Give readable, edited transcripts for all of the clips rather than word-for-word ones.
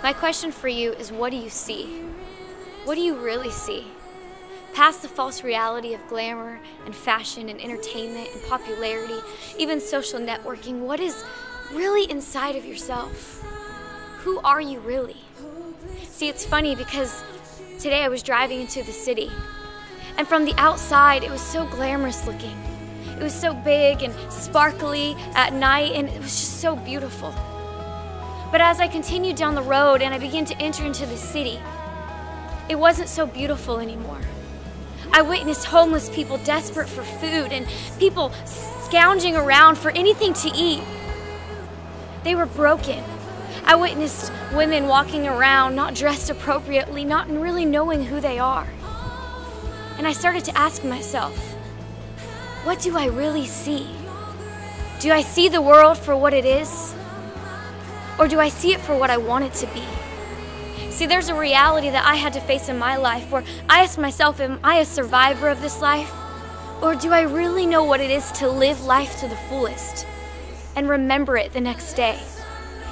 My question for you is, what do you see? What do you really see? Past the false reality of glamour and fashion and entertainment and popularity, even social networking, what is really inside of yourself? Who are you really? See, it's funny because today I was driving into the city, and from the outside it was so glamorous looking. It was so big and sparkly at night, and it was just so beautiful. But as I continued down the road and I began to enter into the city, it wasn't so beautiful anymore. I witnessed homeless people desperate for food and people scounging around for anything to eat. They were broken. I witnessed women walking around not dressed appropriately, not really knowing who they are. And I started to ask myself, what do I really see? Do I see the world for what it is? Or do I see it for what I want it to be? See, there's a reality that I had to face in my life where I asked myself, am I a survivor of this life? Or do I really know what it is to live life to the fullest and remember it the next day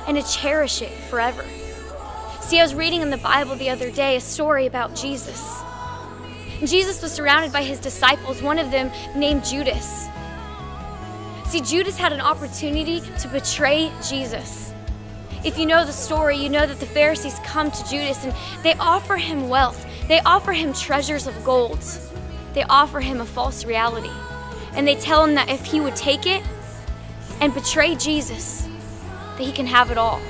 and to cherish it forever? See, I was reading in the Bible the other day a story about Jesus. Jesus was surrounded by his disciples, one of them named Judas. See, Judas had an opportunity to betray Jesus. If you know the story, you know that the Pharisees come to Judas and they offer him wealth. They offer him treasures of gold. They offer him a false reality. And they tell him that if he would take it and betray Jesus, that he can have it all.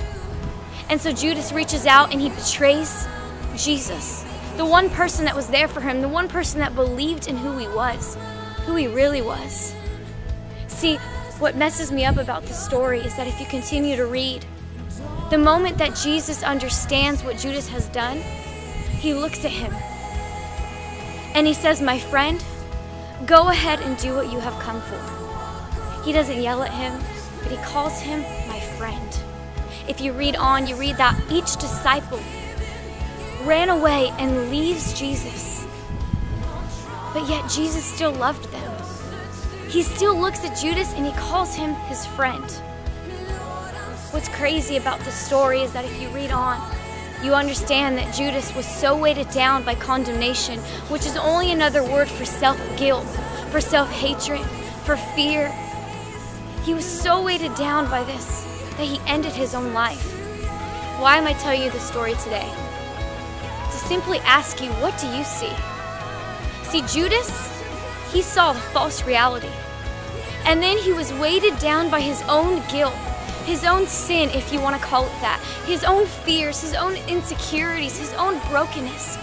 And so Judas reaches out and he betrays Jesus. The one person that was there for him, the one person that believed in who he was, who he really was. See, what messes me up about this story is that if you continue to read, the moment that Jesus understands what Judas has done, he looks at him and he says, my friend, go ahead and do what you have come for. He doesn't yell at him, but he calls him my friend. If you read on, you read that each disciple ran away and leaves Jesus. But yet Jesus still loved them. He still looks at Judas and he calls him his friend. What's crazy about this story is that if you read on, you understand that Judas was so weighted down by condemnation, which is only another word for self-guilt, for self-hatred, for fear. He was so weighted down by this that he ended his own life. Why am I telling you this story today? To simply ask you, what do you see? See, Judas, he saw the false reality. And then he was weighted down by his own guilt, his own sin, if you want to call it that, his own fears, his own insecurities, his own brokenness.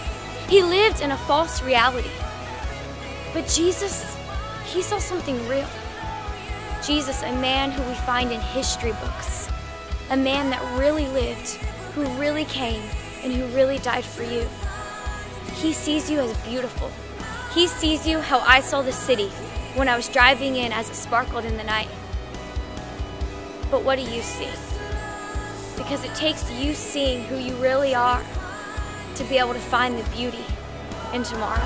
He lived in a false reality. But Jesus, he saw something real. Jesus, a man who we find in history books, a man that really lived, who really came, and who really died for you. He sees you as beautiful. He sees you how I saw the city when I was driving in as it sparkled in the night. But what do you see? Because it takes you seeing who you really are to be able to find the beauty in tomorrow.